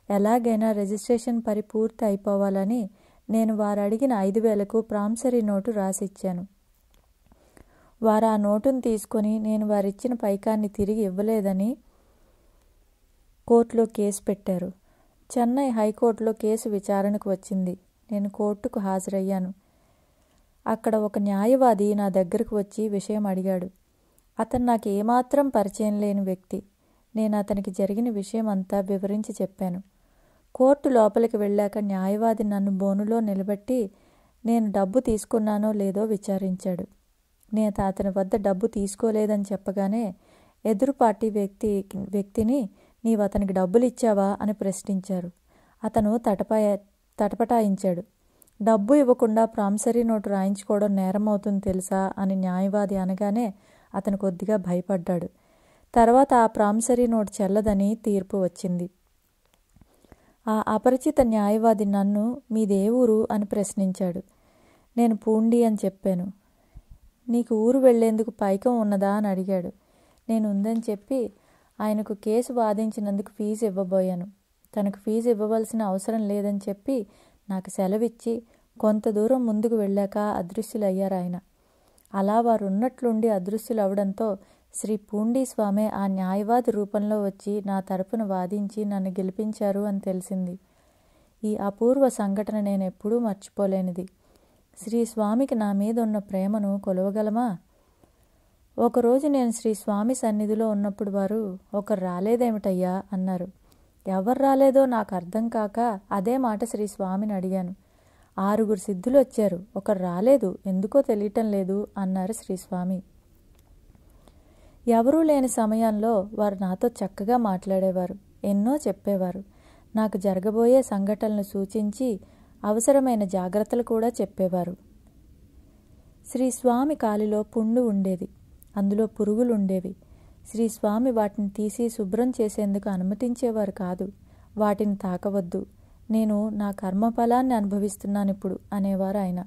ఎలాగైనా రిజిస్ట్రేషన్ పూర్తి అయిపోవాలని నేను వారు అడిగిన 5,000కు ప్రామిసరీ నోటు రాసిచ్చాను. వారు ఆ నోటును తీసుకొని నేను వారిచ్చిన పైకాన్ని తిరిగి ఇవ్వలేదని కోర్టులో కేసు పెట్టారు. చెన్నై హైకోర్టులో కేసు విచారణకు వచ్చింది. నేను కోర్టుకు హాజరయ్యాను. అక్కడ ఒక న్యాయవాది నా దగ్గరకు వచ్చి విషయం అడిగాడు. అతను నాకు ఏమాత్రం పరిచయం లేని వ్యక్తి. నేను అతనికి జరిగిన విషయం అంతా వివరించి చెప్పాను. కోర్టు లోపలికి వెళ్ళాక న్యాయవాది నన్ను బోనులో నిలబెట్టి నేను డబ్బు తీసుకున్నానో లేదో విచారించాడు. నేను అతని వద్ద డబ్బు తీసుకోలేదని చెప్పగానే ఎదురు పార్టీ వ్యక్తిని నీవు అతనికి డబ్బులు ఇచ్చావా అని ప్రశ్నించారు. అతను తటపటాయించాడు. డబ్బు ఇవ్వకుండా ప్రామిసరీ నోటు రాయించుకోవడం నేరం అవుతుంది తెలుసా అని న్యాయవాది అనగానే అతను కొద్దిగా భయపడ్డాడు. తర్వాత ఆ ప్రామిసరీ నోటు చెల్లదని తీర్పు వచ్చింది. ఆ అపరిచిత న్యాయవాది నన్ను మీదే ఊరు అని ప్రశ్నించాడు. నేను పూండి అని చెప్పాను. నీకు ఊరు వెళ్లేందుకు పైకం ఉన్నదా అని అడిగాడు. నేను ఉందని చెప్పి ఆయనకు కేసు వాదించినందుకు ఫీజు ఇవ్వబోయాను. తనకు ఫీజు ఇవ్వవలసిన అవసరం లేదని చెప్పి నాకు సెలవిచ్చి కొంత దూరం ముందుకు వెళ్ళాక అదృశ్యులయ్యారు ఆయన. అలా వారు ఉన్నట్లుండి అదృశ్యులు అవడంతో శ్రీ పూండీ స్వామి ఆ న్యాయవాది రూపంలో వచ్చి నా తరపున వాదించి నన్ను గెలిపించారు అని తెలిసింది. ఈ అపూర్వ సంఘటన నేను ఎప్పుడూ మర్చిపోలేనిది. శ్రీ స్వామికి నా మీద ఉన్న ప్రేమను కొలవగలమా? ఒకరోజు నేను శ్రీ స్వామి సన్నిధిలో ఉన్నప్పుడు వారు, ఒకరు రాలేదేమిటయ్యా అన్నారు. ఎవరు రాలేదో నాకు అర్థం కాక అదే మాట శ్రీ స్వామిని అడిగాను. 6 సిద్ధులు వచ్చారు, ఒకరు రాలేదు, ఎందుకో తెలియటం లేదు అన్నారు శ్రీ స్వామి. ఎవరూ లేని సమయంలో వారు నాతో చక్కగా మాట్లాడేవారు, ఎన్నో చెప్పేవారు. నాకు జరగబోయే సంఘటనలు సూచించి అవసరమైన జాగ్రత్తలు కూడా చెప్పేవారు. శ్రీ స్వామి కాలిలో పుండు ఉండేది, అందులో పురుగులుండేవి. శ్రీ స్వామి వాటిని తీసి శుభ్రం చేసేందుకు అనుమతించేవారు కాదు. వాటిని తాకవద్దు, నేను నా కర్మఫలాన్ని అనుభవిస్తున్నానిప్పుడు అనేవారు ఆయన.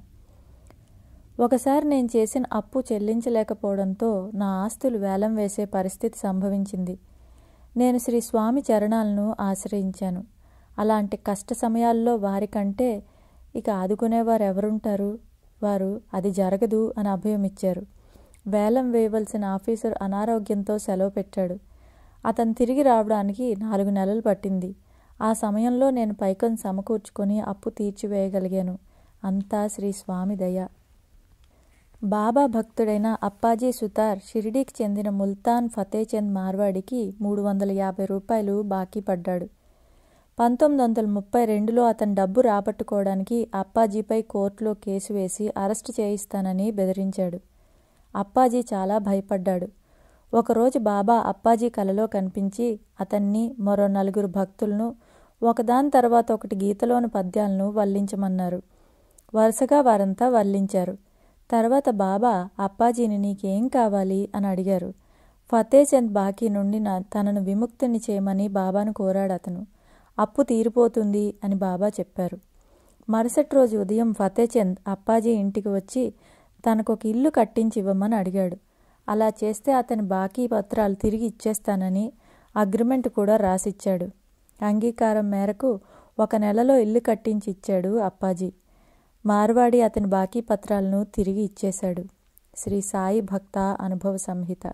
ఒకసారి నేను చేసిన అప్పు చెల్లించలేకపోవడంతో నా ఆస్తులు వేలం వేసే పరిస్థితి సంభవించింది. నేను శ్రీ స్వామి చరణాలను ఆశ్రయించాను. అలాంటి కష్ట సమయాల్లో వారికంటే ఇక ఆదుకునేవారు ఎవరుంటారు? వారు అది జరగదు అని అభయం ఇచ్చారు. వేలం వేయవలసిన ఆఫీసర్ అనారోగ్యంతో సెలవు పెట్టాడు. అతను తిరిగి రావడానికి 4 నెలలు పట్టింది. ఆ సమయంలో నేను పైకం సమకూర్చుకొని అప్పు తీర్చివేయగలిగాను. అంతా శ్రీ స్వామి దయ. బాబా భక్తుడైన అప్పాజీ సుతార్ షిరిడీకి చెందిన ముల్తాన్ ఫతేచంద్ మార్వాడికి 350 రూపాయలు బాకీ పడ్డాడు. 1932లో అతను డబ్బు రాబట్టుకోవడానికి అప్పాజీపై కోర్టులో కేసు వేసి అరెస్టు చేయిస్తానని బెదిరించాడు. అప్పాజీ చాలా భయపడ్డాడు. ఒకరోజు బాబా అప్పాజీ కలలో కనిపించి అతన్ని, మరో 4 భక్తులను ఒకదాని తర్వాత ఒకటి గీతలోని పద్యాలను వల్లించమన్నారు. వరుసగా వారంతా వల్లించారు. తర్వాత బాబా అప్పాజీని నీకేం కావాలి అని అడిగారు. ఫతేచంద్ బాకీ నుండి తనను విముక్తిని చేయమని బాబాను కోరాడు అతను. అప్పు తీరిపోతుంది అని బాబా చెప్పారు. మరుసటి రోజు ఉదయం ఫతేచంద్ అప్పాజీ ఇంటికి వచ్చి తనకొక ఇల్లు కట్టించి ఇవ్వమని అడిగాడు. అలా చేస్తే అతని బాకీ పత్రాలు తిరిగి ఇచ్చేస్తానని అగ్రిమెంట్ కూడా రాసిచ్చాడు. అంగీకారం మేరకు 1 నెలలో ఇల్లు కట్టించి ఇచ్చాడు అప్పాజీ. మార్వాడి అతని బాకీ పత్రాలను తిరిగి ఇచ్చేశాడు. శ్రీ సాయి భక్త అనుభవ సంహిత.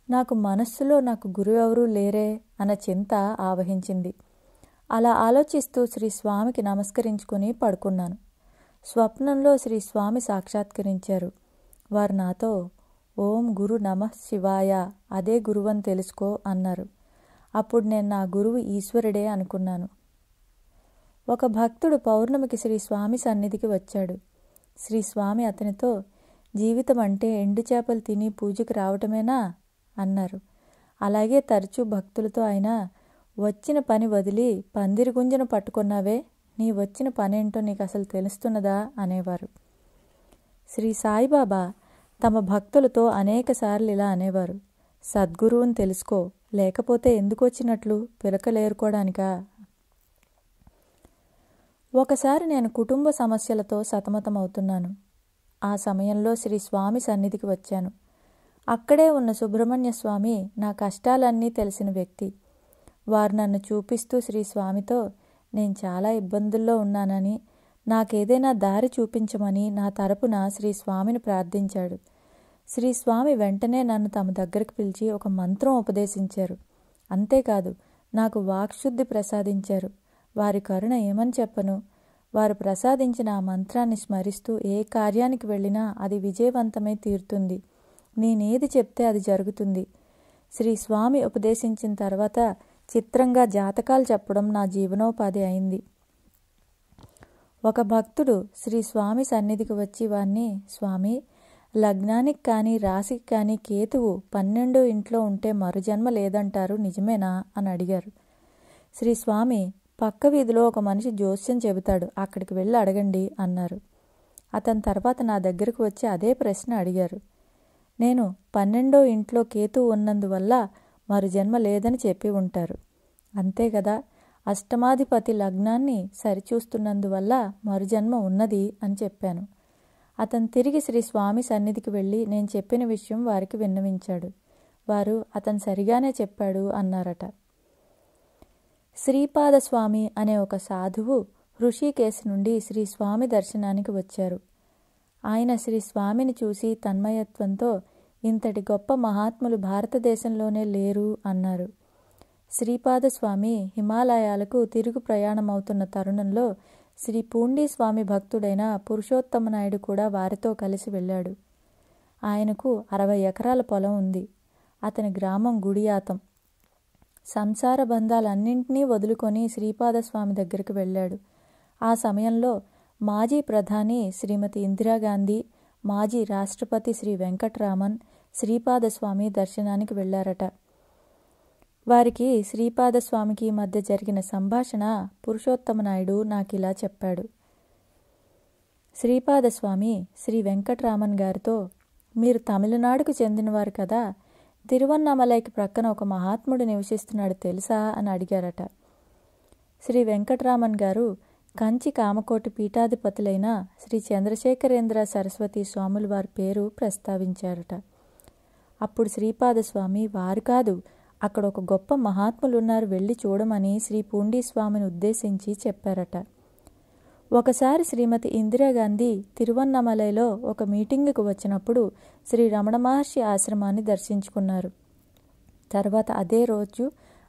నాకు మనస్సులో నాకు గురువెవరూ లేరే అన్న చింత ఆవహించింది. అలా ఆలోచిస్తూ శ్రీ స్వామికి నమస్కరించుకుని పడుకున్నాను. స్వప్నంలో శ్రీ స్వామి సాక్షాత్కరించారు. వారు నాతో ఓం గురు నమః శివాయ, అదే గురువని తెలుసుకో అన్నారు. అప్పుడు నేను నా గురువు ఈశ్వరుడే అనుకున్నాను. ఒక భక్తుడు పౌర్ణమికి శ్రీ స్వామి సన్నిధికి వచ్చాడు. శ్రీ స్వామి అతనితో జీవితం అంటే ఎండు చేపలు తిని పూజకు రావటమేనా అన్నారు. అలాగే తరచూ భక్తులతో ఆయన వచ్చిన పని వదిలి పందిరి గుంజను పట్టుకున్నావే, నీ వచ్చిన పనేంటో నీకు అసలు తెలుస్తున్నదా అనేవారు. శ్రీ సాయిబాబా తమ భక్తులతో అనేకసార్లు ఇలా అనేవారు, సద్గురువుని తెలుసుకో, లేకపోతే ఎందుకు వచ్చినట్లు పిలకలేరుకోవడానికా. ఒకసారి నేను కుటుంబ సమస్యలతో సతమతమవుతున్నాను. ఆ సమయంలో శ్రీ స్వామి సన్నిధికి వచ్చాను. అక్కడే ఉన్న సుబ్రహ్మణ్య స్వామి నా కష్టాలన్నీ తెలిసిన వ్యక్తి. వారు నన్ను చూపిస్తూ శ్రీ స్వామితో నేను చాలా ఇబ్బందుల్లో ఉన్నానని, నాకేదైనా దారి చూపించమని నా తరపున శ్రీ స్వామిని ప్రార్థించాడు. శ్రీ స్వామి వెంటనే నన్ను తమ దగ్గరకు పిలిచి ఒక మంత్రం ఉపదేశించారు. అంతేకాదు నాకు వాక్శుద్ధి ప్రసాదించారు. వారి కరుణ ఏమని చెప్పను. వారు ప్రసాదించిన ఆ మంత్రాన్ని స్మరిస్తూ ఏ కార్యానికి వెళ్ళినా అది విజయవంతమై తీరుతుంది. నేనేది చెప్తే అది జరుగుతుంది. శ్రీ స్వామి ఉపదేశించిన తర్వాత చిత్రంగా జాతకాలు చెప్పడం నా జీవనోపాధి అయింది. ఒక భక్తుడు శ్రీ స్వామి సన్నిధికి వచ్చి వారిని, స్వామి, లగ్నానికి కానీ రాశికి కానీ కేతువు 12 ఇంట్లో ఉంటే మరుజన్మ లేదంటారు, నిజమేనా అని అడిగారు. శ్రీ స్వామి, పక్క వీధిలో ఒక మనిషి జోస్యం చెబుతాడు, అక్కడికి వెళ్ళి అడగండి అన్నారు. అతని తర్వాత నా దగ్గరకు వచ్చి అదే ప్రశ్న అడిగారు. నేను 12వ ఇంట్లో కేతువు ఉన్నందువల్ల మరు జన్మ లేదని చెప్పి ఉంటారు. అంతే కదా, అష్టమాధిపతి లగ్నాన్ని సరిచూస్తున్నందువల్ల మరుజన్మ ఉన్నది అని చెప్పాను. అతను తిరిగి శ్రీ స్వామి సన్నిధికి వెళ్ళి నేను చెప్పిన విషయం వారికి విన్నవించాడు. వారు అతను సరిగానే చెప్పాడు అన్నారట. శ్రీపాద స్వామి అనే ఒక సాధువు హృషికేశ్ నుండి శ్రీ స్వామి దర్శనానికి వచ్చారు. ఆయన శ్రీ స్వామిని చూసి తన్మయత్వంతో ఇంతటి గొప్ప మహాత్ములు భారతదేశంలోనే లేరు అన్నారు. శ్రీపాదస్వామి హిమాలయాలకు తిరుగు ప్రయాణమవుతున్న తరుణంలో శ్రీ పూండీ స్వామి భక్తుడైన పురుషోత్తమ నాయుడు కూడా వారితో కలిసి వెళ్ళాడు. ఆయనకు 60 ఎకరాల పొలం ఉంది. అతని గ్రామం గుడియాతం. సంసార బంధాలన్నింటినీ వదులుకొని శ్రీపాదస్వామి దగ్గరికి వెళ్ళాడు. ఆ సమయంలో మాజీ ప్రధాని శ్రీమతి ఇందిరాగాంధీ, మాజీ రాష్ట్రపతి శ్రీ వెంకట్రామన్ శ్రీపాదస్వామి దర్శనానికి వెళ్ళారట. వారికి శ్రీపాదస్వామికి మధ్య జరిగిన సంభాషణ పురుషోత్తమ నాయుడు నాకిలా చెప్పాడు. శ్రీపాదస్వామి శ్రీ వెంకట్రామన్ గారితో, మీరు తమిళనాడుకు చెందినవారు కదా, తిరువన్నామలైకి ప్రక్కన ఒక మహాత్ముడు నివసిస్తున్నాడు తెలుసా అని అడిగారట. శ్రీ వెంకట్రామన్ గారు కంచి కామకోటి పీఠాధిపతులైన శ్రీ చంద్రశేఖరేంద్ర సరస్వతి స్వాముల వారి పేరు ప్రస్తావించారట. అప్పుడు శ్రీపాదస్వామి, వారు కాదు, అక్కడ ఒక గొప్ప మహాత్ములున్నారు, వెళ్ళి చూడమని శ్రీ పూండీ స్వామిని ఉద్దేశించి చెప్పారట. ఒకసారి శ్రీమతి ఇందిరాగాంధీ తిరువన్నమలైలో ఒక మీటింగుకు వచ్చినప్పుడు శ్రీ రమణ మహర్షి ఆశ్రమాన్ని దర్శించుకున్నారు. తర్వాత అదే రోజు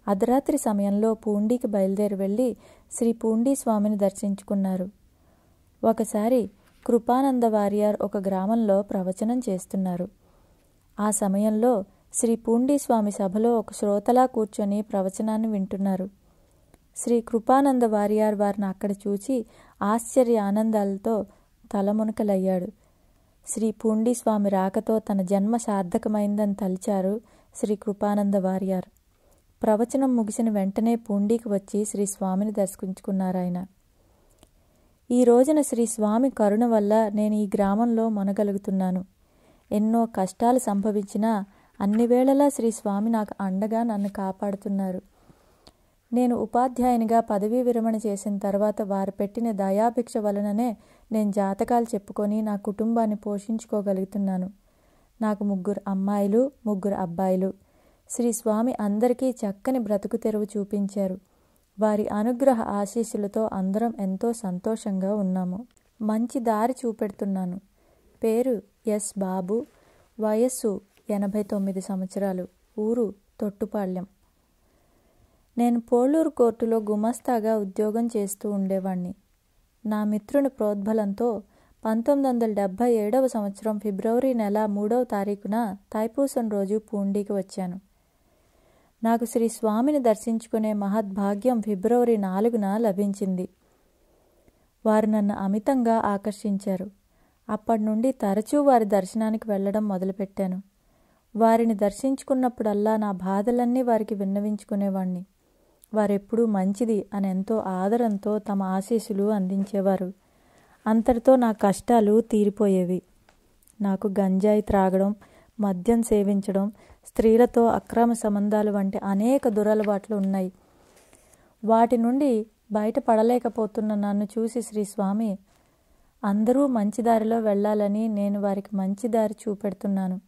అర్ధరాత్రి సమయంలో పూండీకి బయలుదేరి వెళ్ళి శ్రీ పూండీ స్వామిని దర్శించుకున్నారు. ఒకసారి కృపానంద వారియర్ ఒక గ్రామంలో ప్రవచనం చేస్తున్నారు. ఆ సమయంలో శ్రీ పూండీ స్వామి సభలో ఒక శ్రోతలా కూర్చొని ప్రవచనాన్ని వింటున్నారు. శ్రీ కృపానంద వారియర్ వారిని అక్కడ చూచి ఆశ్చర్య ఆనందాలతో తలమునకలయ్యాడు. శ్రీ పూండీ స్వామి రాకతో తన జన్మ సార్థకమైందని తలిచారు శ్రీ కృపానంద వారియర్. ప్రవచనం ముగిసిన వెంటనే పూండీకి వచ్చి శ్రీ స్వామిని దర్శించుకున్నారాయన. ఈ రోజున శ్రీ స్వామి కరుణ వల్ల నేను ఈ గ్రామంలో మనగలుగుతున్నాను. ఎన్నో కష్టాలు సంభవించినా అన్ని వేళలా శ్రీ స్వామి నాకు అండగా నన్ను కాపాడుతున్నారు. నేను ఉపాధ్యాయునిగా పదవీ విరమణ చేసిన తర్వాత వారు పెట్టిన దయాభిక్ష వలననే నేను జాతకాలు చెప్పుకొని నా కుటుంబాన్ని పోషించుకోగలుగుతున్నాను. నాకు 3 అమ్మాయిలు 3 అబ్బాయిలు. శ్రీ స్వామి అందరికీ చక్కని బ్రతుకు తెరువు చూపించారు. వారి అనుగ్రహ ఆశీస్సులతో అందరం ఎంతో సంతోషంగా ఉన్నాము. మంచి దారి చూపెడుతున్నాను. పేరు ఎస్ బాబు. వయస్సు 89 సంవత్సరాలు. ఊరు తొట్టుపాళ్యం. నేను పోళ్ళూరు కోర్టులో గుమస్తాగా ఉద్యోగం చేస్తూ ఉండేవాణ్ణి. నా మిత్రుని ప్రోద్బలంతో 1977వ సంవత్సరం ఫిబ్రవరి నెల 3వ తారీఖున తైపూసం రోజు పూండీకి వచ్చాను. నాకు శ్రీ స్వామిని దర్శించుకునే మహద్భాగ్యం ఫిబ్రవరి 4న లభించింది. వారు నన్ను అమితంగా ఆకర్షించారు. అప్పటి నుండి తరచూ వారి దర్శనానికి వెళ్ళడం మొదలుపెట్టాను. వారిని దర్శించుకున్నప్పుడల్లా నా బాధలన్నీ వారికి విన్నవించుకునేవాణ్ణి. వారెప్పుడూ మంచిది అని ఎంతో ఆదరంతో తమ ఆశీస్సులు అందించేవారు. అంతటితో నా కష్టాలు తీరిపోయేవి. నాకు గంజాయి త్రాగడం, మద్యం సేవించడం, స్త్రీలతో అక్రమ సంబంధాలు వంటి అనేక దురలవాట్లు ఉన్నాయి. వాటి నుండి బయటపడలేకపోతున్న నన్ను చూసి శ్రీ స్వామి, అందరూ మంచిదారిలో వెళ్ళాలని నేను వారికి మంచి దారి చూపెడుతున్నాను,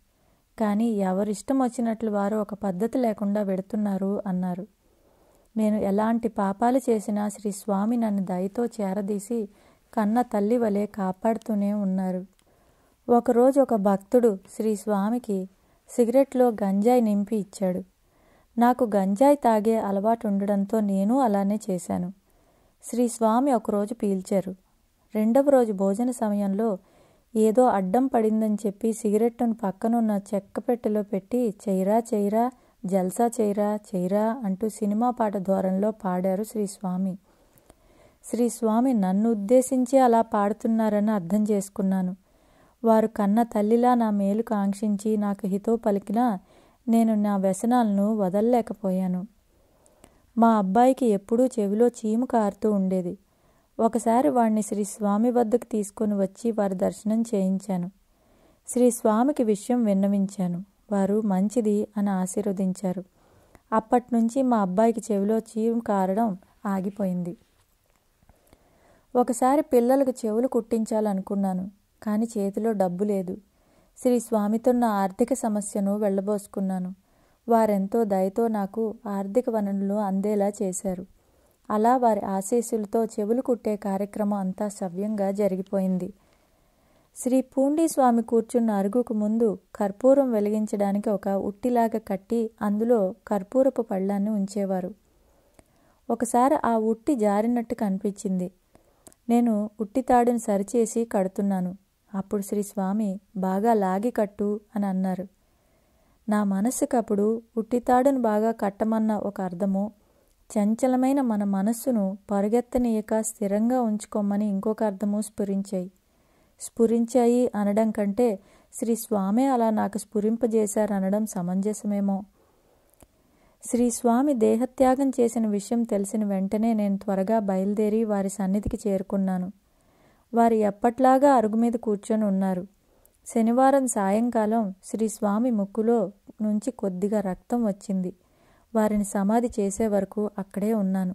కానీ ఎవరిష్టం వచ్చినట్లు వారు ఒక పద్ధతి లేకుండా వెడుతున్నారు అన్నారు. నేను ఎలాంటి పాపాలు చేసినా శ్రీ స్వామి నన్ను దయతో చేరదీసి కన్న తల్లి వలె కాపాడుతూనే ఉన్నారు. ఒకరోజు ఒక భక్తుడు శ్రీ స్వామికి సిగరెట్లో గంజాయి నింపి ఇచ్చాడు. నాకు గంజాయి తాగే అలవాటు ఉండడంతో నేను అలానే చేశాను. శ్రీ స్వామి ఒకరోజు పీల్చారు. రెండవ రోజు భోజన సమయంలో ఏదో అడ్డం పడిందని చెప్పి సిగరెట్టును పక్కనున్న చెక్క పెట్టెలో పెట్టి చెయ్యరా చెయ్యరా, జల్సా చెయ్యరా చెయ్యరా అంటూ సినిమా పాట ధోరణిలో పాడారు శ్రీ స్వామి. శ్రీ స్వామి నన్ను ఉద్దేశించి అలా పాడుతున్నారని అర్థం చేసుకున్నాను. వారు కన్న తల్లిలా నా మేలు కాంక్షించి నాకు హితో పలికినా నేను నా వ్యసనాలను వదలలేకపోయాను. మా అబ్బాయికి ఎప్పుడూ చెవిలో చీము కారుతూ ఉండేది. ఒకసారి వాడిని శ్రీ స్వామి వద్దకు తీసుకొని వచ్చి వారి దర్శనం చేయించాను. శ్రీ స్వామికి విషయం విన్నవించాను. వారు మంచిది అని ఆశీర్వదించారు. అప్పట్నుంచి మా అబ్బాయికి చెవిలో చీము కారడం ఆగిపోయింది. ఒకసారి పిల్లలకు చెవులు కుట్టించాలనుకున్నాను, కానీ చేతిలో డబ్బు లేదు. శ్రీ స్వామితో నా ఆర్థిక సమస్యను వెళ్ళబోసుకున్నాను. వారెంతో దయతో నాకు ఆర్థిక వనరులు అందేలా చేశారు. అలా వారి ఆశీస్సులతో చెవులు కుట్టే కార్యక్రమం అంతా సవ్యంగా జరిగిపోయింది. శ్రీ పూండి స్వామి కూర్చున్న అరుగుకు ముందు కర్పూరం వెలిగించడానికి ఒక ఉట్టిలాగా కట్టి అందులో కర్పూరపు పళ్ళాన్ని ఉంచేవారు. ఒకసారి ఆ ఉట్టి జారినట్టు కనిపించింది. నేను ఉట్టి తాడుని సరిచేసి కడుతున్నాను. అప్పుడు శ్రీ స్వామి బాగా లాగి కట్టు అని అన్నారు. నా మనస్సుకు అప్పుడు ఉట్టితాడును బాగా కట్టమన్న ఒక అర్థము, చంచలమైన మన మనస్సును పరుగెత్తనీయక స్థిరంగా ఉంచుకోమని ఇంకొక అర్థము స్ఫురించాయి అనడం కంటే శ్రీ స్వామి అలా నాకు స్ఫురింపజేశారనడం సమంజసమేమో. శ్రీ స్వామి దేహత్యాగం చేసిన విషయం తెలిసిన వెంటనే నేను త్వరగా బయలుదేరి వారి సన్నిధికి చేరుకున్నాను. వారు ఎప్పట్లాగా అరుగు మీద కూర్చొని ఉన్నారు. శనివారం సాయంకాలం శ్రీ స్వామి ముక్కులో నుంచి కొద్దిగా రక్తం వచ్చింది. వారిని సమాధి చేసే వరకు అక్కడే ఉన్నాను.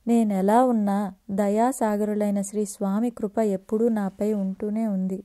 నేనెలా ఉన్నా దయాసాగరులైన శ్రీ స్వామి కృప ఎప్పుడూ నాపై ఉంటూనే ఉంది.